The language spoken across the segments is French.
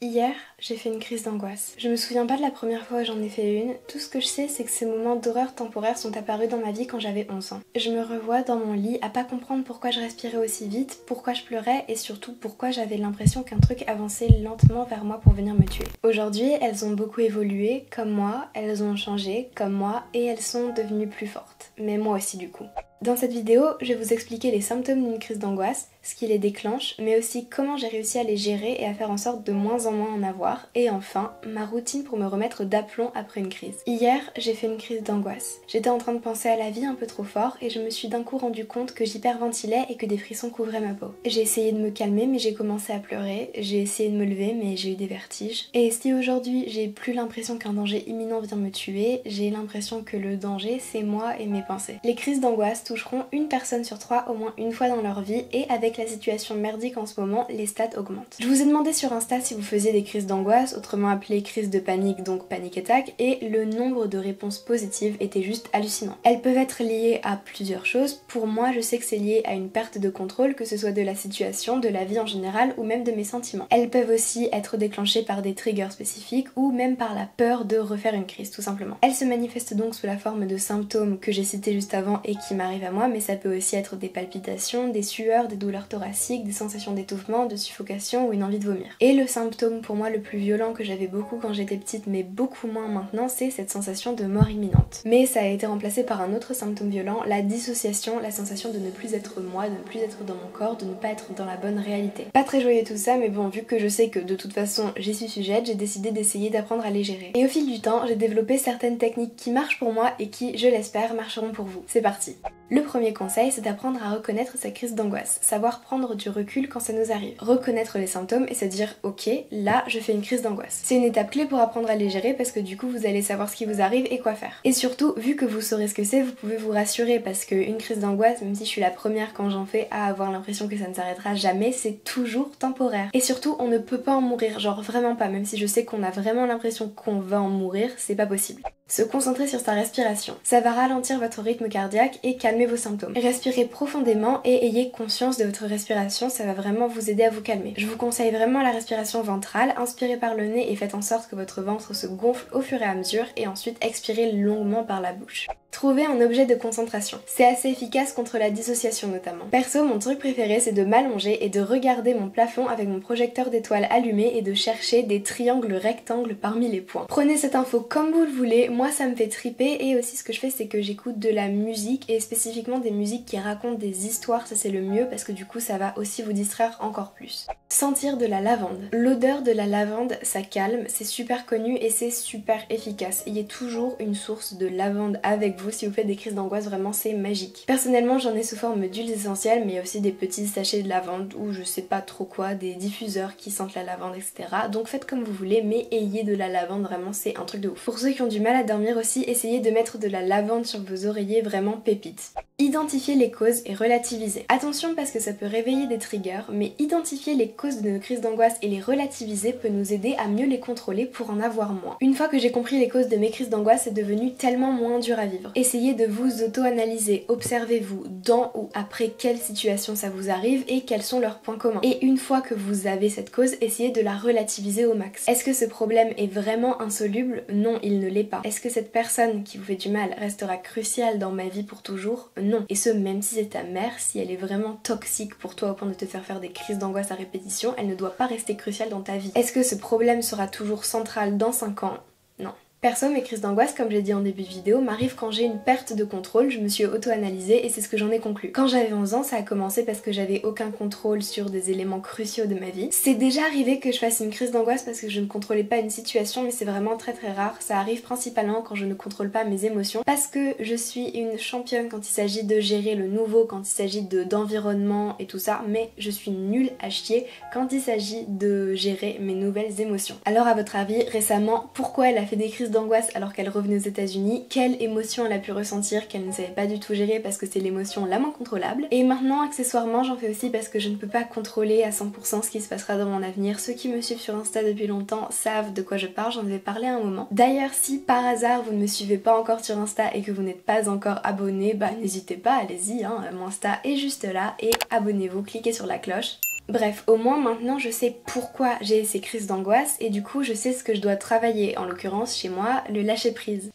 Hier, j'ai fait une crise d'angoisse. Je me souviens pas de la première fois où j'en ai fait une. Tout ce que je sais, c'est que ces moments d'horreur temporaire sont apparus dans ma vie quand j'avais 11 ans. Je me revois dans mon lit à pas comprendre pourquoi je respirais aussi vite, pourquoi je pleurais et surtout pourquoi j'avais l'impression qu'un truc avançait lentement vers moi pour venir me tuer. Aujourd'hui, elles ont beaucoup évolué, comme moi, elles ont changé, comme moi, et elles sont devenues plus fortes. Mais moi aussi du coup. Dans cette vidéo, je vais vous expliquer les symptômes d'une crise d'angoisse, ce qui les déclenche, mais aussi comment j'ai réussi à les gérer et à faire en sorte de moins en moins en avoir, et enfin, ma routine pour me remettre d'aplomb après une crise. Hier, j'ai fait une crise d'angoisse. J'étais en train de penser à la vie un peu trop fort et je me suis d'un coup rendu compte que j'hyperventilais et que des frissons couvraient ma peau. J'ai essayé de me calmer mais j'ai commencé à pleurer, j'ai essayé de me lever mais j'ai eu des vertiges. Et si aujourd'hui j'ai plus l'impression qu'un danger imminent vient me tuer, j'ai l'impression que le danger c'est moi et mes pensées. Les crises d'angoisse toucheront une personne sur 3 au moins une fois dans leur vie et avec la situation merdique en ce moment, les stats augmentent. Je vous ai demandé sur Insta si vous faisiez des crises d'angoisse, autrement appelées crises de panique, donc panic attack, et le nombre de réponses positives était juste hallucinant. Elles peuvent être liées à plusieurs choses. Pour moi, je sais que c'est lié à une perte de contrôle, que ce soit de la situation, de la vie en général ou même de mes sentiments. Elles peuvent aussi être déclenchées par des triggers spécifiques ou même par la peur de refaire une crise tout simplement. Elles se manifestent donc sous la forme de symptômes que j'ai cités juste avant et qui m'arrivent à moi, mais ça peut aussi être des palpitations, des sueurs, des douleurs thoraciques, des sensations d'étouffement, de suffocation ou une envie de vomir. Et le symptôme pour moi le plus violent que j'avais beaucoup quand j'étais petite mais beaucoup moins maintenant, c'est cette sensation de mort imminente. Mais ça a été remplacé par un autre symptôme violent, la dissociation, la sensation de ne plus être moi, de ne plus être dans mon corps, de ne pas être dans la bonne réalité. Pas très joyeux tout ça, mais bon, vu que je sais que de toute façon j'y suis sujette, j'ai décidé d'essayer d'apprendre à les gérer. Et au fil du temps, j'ai développé certaines techniques qui marchent pour moi et qui, je l'espère, marcheront pour vous. C'est parti. Le premier conseil, c'est d'apprendre à reconnaître sa crise d'angoisse, savoir prendre du recul quand ça nous arrive, reconnaître les symptômes et se dire ok, là je fais une crise d'angoisse. C'est une étape clé pour apprendre à les gérer parce que du coup vous allez savoir ce qui vous arrive et quoi faire. Et surtout, vu que vous saurez ce que c'est, vous pouvez vous rassurer parce qu'une crise d'angoisse, même si je suis la première quand j'en fais à avoir l'impression que ça ne s'arrêtera jamais, c'est toujours temporaire. Et surtout, on ne peut pas en mourir, genre vraiment pas, même si je sais qu'on a vraiment l'impression qu'on va en mourir, c'est pas possible. Se concentrer sur sa respiration. Ça va ralentir votre rythme cardiaque et calmer vos symptômes. Respirez profondément et ayez conscience de votre respiration, ça va vraiment vous aider à vous calmer. Je vous conseille vraiment la respiration ventrale, inspirez par le nez et faites en sorte que votre ventre se gonfle au fur et à mesure et ensuite expirez longuement par la bouche. Trouvez un objet de concentration. C'est assez efficace contre la dissociation notamment. Perso, mon truc préféré c'est de m'allonger et de regarder mon plafond avec mon projecteur d'étoiles allumé et de chercher des triangles rectangles parmi les points. Prenez cette info comme vous le voulez, moi ça me fait triper et aussi ce que je fais c'est que j'écoute de la musique et spécifiquement des musiques qui racontent des histoires, ça c'est le mieux parce que du coup ça va aussi vous distraire encore plus. Sentir de la lavande. L'odeur de la lavande ça calme, c'est super connu et c'est super efficace. Il y a toujours une source de lavande avec vous si vous faites des crises d'angoisse, vraiment c'est magique. Personnellement j'en ai sous forme d'huiles essentielles mais il y a aussi des petits sachets de lavande ou je sais pas trop quoi, des diffuseurs qui sentent la lavande etc. Donc faites comme vous voulez mais ayez de la lavande, vraiment c'est un truc de ouf. Pour ceux qui ont du mal à dormir aussi, essayez de mettre de la lavande sur vos oreillers, vraiment pépite. Identifier les causes et relativiser. Attention parce que ça peut réveiller des triggers, mais identifier les causes de nos crises d'angoisse et les relativiser peut nous aider à mieux les contrôler pour en avoir moins. Une fois que j'ai compris les causes de mes crises d'angoisse, c'est devenu tellement moins dur à vivre. Essayez de vous auto-analyser, observez-vous dans ou après quelle situation ça vous arrive et quels sont leurs points communs. Et une fois que vous avez cette cause, essayez de la relativiser au max. Est-ce que ce problème est vraiment insoluble? Non, il ne l'est pas. Est-ce que cette personne qui vous fait du mal restera cruciale dans ma vie pour toujours? Non. Et ce, même si c'est ta mère, si elle est vraiment toxique pour toi au point de te faire des crises d'angoisse à répétition, elle ne doit pas rester cruciale dans ta vie. Est-ce que ce problème sera toujours central dans 5 ans? Non. Perso, mes crises d'angoisse, comme je l'ai dit en début de vidéo, m'arrivent quand j'ai une perte de contrôle, je me suis auto-analysée et c'est ce que j'en ai conclu. Quand j'avais 11 ans, ça a commencé parce que j'avais aucun contrôle sur des éléments cruciaux de ma vie. C'est déjà arrivé que je fasse une crise d'angoisse parce que je ne contrôlais pas une situation, mais c'est vraiment très rare. Ça arrive principalement quand je ne contrôle pas mes émotions parce que je suis une championne quand il s'agit de gérer le nouveau, quand il s'agit d'environnement et tout ça, mais je suis nulle à chier quand il s'agit de gérer mes nouvelles émotions. Alors à votre avis, récemment, pourquoi elle a fait des crises d'angoisse alors qu'elle revenait aux États-Unis? Quelle émotion elle a pu ressentir qu'elle ne savait pas du tout gérer parce que c'est l'émotion la moins contrôlable? Et maintenant, accessoirement, j'en fais aussi parce que je ne peux pas contrôler à 100% ce qui se passera dans mon avenir. Ceux qui me suivent sur Insta depuis longtemps savent de quoi je parle, j'en avais parlé à un moment. D'ailleurs, si par hasard vous ne me suivez pas encore sur Insta et que vous n'êtes pas encore abonné, bah n'hésitez pas, allez-y, hein, mon Insta est juste là et abonnez-vous, cliquez sur la cloche. Bref, au moins maintenant je sais pourquoi j'ai ces crises d'angoisse et du coup je sais ce que je dois travailler, en l'occurrence chez moi, le lâcher prise.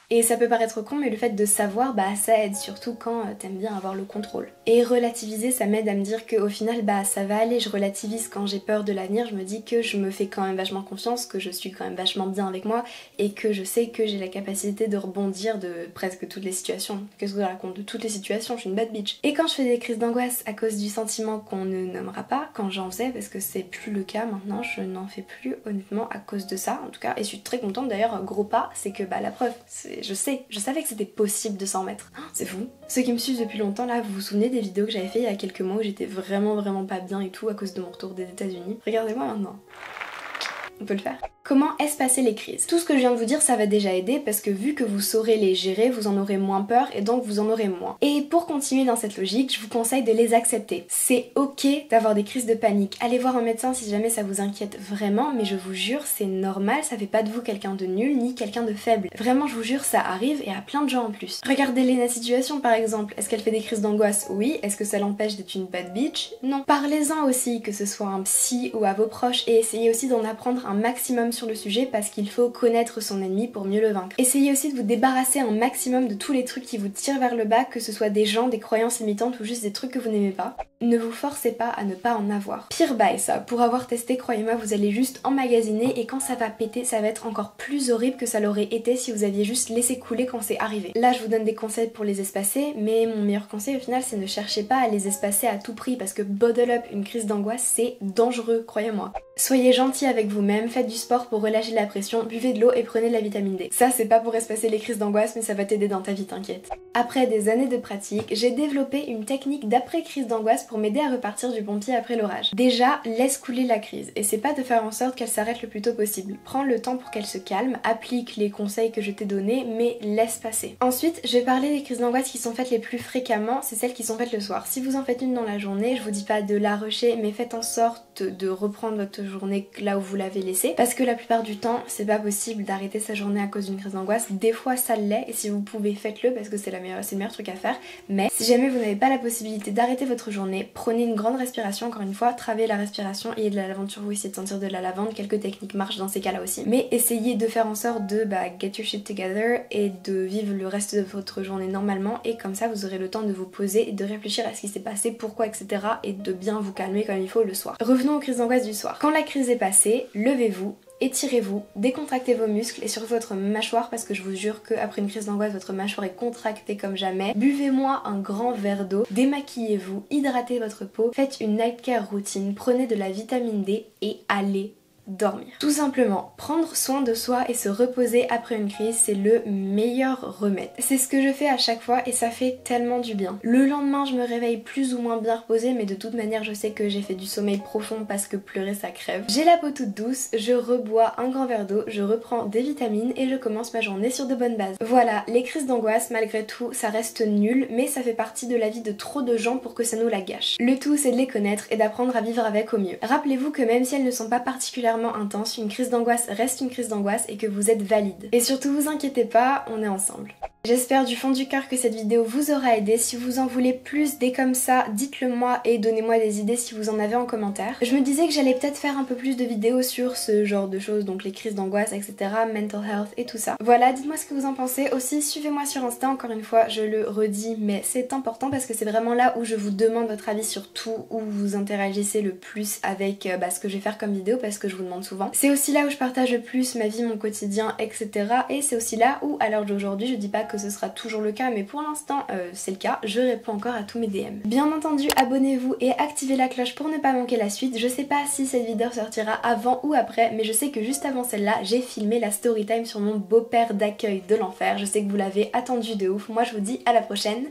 Et ça peut paraître con, mais le fait de savoir, bah ça aide, surtout quand t'aimes bien avoir le contrôle. Et relativiser, ça m'aide à me dire qu'au final, bah ça va aller, je relativise quand j'ai peur de l'avenir, je me dis que je me fais quand même vachement confiance, que je suis quand même vachement bien avec moi, et que je sais que j'ai la capacité de rebondir de presque toutes les situations. Qu'est-ce que je raconte? De toutes les situations, je suis une bad bitch. Et quand je fais des crises d'angoisse à cause du sentiment qu'on ne nommera pas, quand j'en faisais, parce que c'est plus le cas maintenant, je n'en fais plus honnêtement à cause de ça, en tout cas, et je suis très contente d'ailleurs, gros pas, c'est que bah la preuve, je savais que c'était possible de s'en mettre. C'est fou. Ceux qui me suivent depuis longtemps là, vous vous souvenez des vidéos que j'avais fait il y a quelques mois où j'étais vraiment pas bien et tout à cause de mon retour des États-Unis? Regardez-moi maintenant. On peut le faire. Comment espacer les crises? Tout ce que je viens de vous dire, ça va déjà aider parce que vu que vous saurez les gérer, vous en aurez moins peur et donc vous en aurez moins. Et pour continuer dans cette logique, je vous conseille de les accepter. C'est ok d'avoir des crises de panique. Allez voir un médecin si jamais ça vous inquiète vraiment, mais je vous jure, c'est normal, ça fait pas de vous quelqu'un de nul ni quelqu'un de faible. Vraiment, je vous jure, ça arrive et à plein de gens en plus. Regardez Lena Situation par exemple. Est-ce qu'elle fait des crises d'angoisse? Oui. Est-ce que ça l'empêche d'être une bad bitch? Non. Parlez-en aussi, que ce soit un psy ou à vos proches, et essayez aussi d'en apprendre un maximum sur le sujet parce qu'il faut connaître son ennemi pour mieux le vaincre. Essayez aussi de vous débarrasser un maximum de tous les trucs qui vous tirent vers le bas, que ce soit des gens, des croyances limitantes ou juste des trucs que vous n'aimez pas. Ne vous forcez pas à ne pas en avoir. Pire bail ça, pour avoir testé, croyez-moi, vous allez juste emmagasiner et quand ça va péter, ça va être encore plus horrible que ça l'aurait été si vous aviez juste laissé couler quand c'est arrivé. Là je vous donne des conseils pour les espacer, mais mon meilleur conseil au final c'est ne cherchez pas à les espacer à tout prix parce que bottle up une crise d'angoisse c'est dangereux, croyez-moi. Soyez gentil avec vous-même, faites du sport pour relâcher la pression, buvez de l'eau et prenez de la vitamine D. Ça c'est pas pour espacer les crises d'angoisse mais ça va t'aider dans ta vie, t'inquiète. Après des années de pratique, j'ai développé une technique d'après-crise d'angoisse pour m'aider à repartir du bon pied après l'orage. Déjà, laisse couler la crise et c'est pas de faire en sorte qu'elle s'arrête le plus tôt possible. Prends le temps pour qu'elle se calme, applique les conseils que je t'ai donnés mais laisse passer. Ensuite, je vais parler des crises d'angoisse qui sont faites les plus fréquemment, c'est celles qui sont faites le soir. Si vous en faites une dans la journée, je vous dis pas de la rusher mais faites en sorte de reprendre votre journée là où vous l'avez laissée parce que la plupart du temps, c'est pas possible d'arrêter sa journée à cause d'une crise d'angoisse. Des fois ça l'est et si vous pouvez faites-le parce que c'est le meilleur truc à faire. Mais si jamais vous n'avez pas la possibilité d'arrêter votre journée, prenez une grande respiration, encore une fois, travaillez la respiration et de la lavande sur vous, essayez de sentir de la lavande, quelques techniques marchent dans ces cas là aussi. Mais essayez de faire en sorte de get your shit together et de vivre le reste de votre journée normalement et comme ça vous aurez le temps de vous poser et de réfléchir à ce qui s'est passé, pourquoi, etc. et de bien vous calmer comme il faut le soir. Revenons aux crises d'angoisse du soir. Quand la crise est passée, levez-vous, étirez-vous, décontractez vos muscles et surtout votre mâchoire parce que je vous jure qu'après une crise d'angoisse votre mâchoire est contractée comme jamais. Buvez-moi un grand verre d'eau, démaquillez-vous, hydratez votre peau, faites une night care routine, prenez de la vitamine D et allez dormir. Tout simplement, prendre soin de soi et se reposer après une crise, c'est le meilleur remède. C'est ce que je fais à chaque fois et ça fait tellement du bien. Le lendemain, je me réveille plus ou moins bien reposée, mais de toute manière, je sais que j'ai fait du sommeil profond parce que pleurer, ça crève. J'ai la peau toute douce, je rebois un grand verre d'eau, je reprends des vitamines et je commence ma journée sur de bonnes bases. Voilà, les crises d'angoisse, malgré tout, ça reste nul, mais ça fait partie de la vie de trop de gens pour que ça nous la gâche. Le tout, c'est de les connaître et d'apprendre à vivre avec au mieux. Rappelez-vous que même si elles ne sont pas particulièrement intense, une crise d'angoisse reste une crise d'angoisse et que vous êtes valide. Et surtout vous inquiétez pas, on est ensemble. J'espère du fond du cœur que cette vidéo vous aura aidé. Si vous en voulez plus des comme ça, dites-le moi et donnez-moi des idées si vous en avez en commentaire. Je me disais que j'allais peut-être faire un peu plus de vidéos sur ce genre de choses, donc les crises d'angoisse, etc., mental health et tout ça. Voilà, dites-moi ce que vous en pensez. Aussi, suivez-moi sur Insta, encore une fois, je le redis, mais c'est important parce que c'est vraiment là où je vous demande votre avis sur tout, où vous interagissez le plus avec ce que je vais faire comme vidéo parce que je vous demande souvent. C'est aussi là où je partage le plus ma vie, mon quotidien, etc. Et c'est aussi là où, à l'heure d'aujourd'hui, je dis pas que ce sera toujours le cas, mais pour l'instant c'est le cas, je réponds encore à tous mes DM. Bien entendu, abonnez-vous et activez la cloche pour ne pas manquer la suite. Je sais pas si cette vidéo sortira avant ou après, mais je sais que juste avant celle-là, j'ai filmé la story time sur mon beau-père d'accueil de l'enfer. Je sais que vous l'avez attendu de ouf. Moi je vous dis à la prochaine.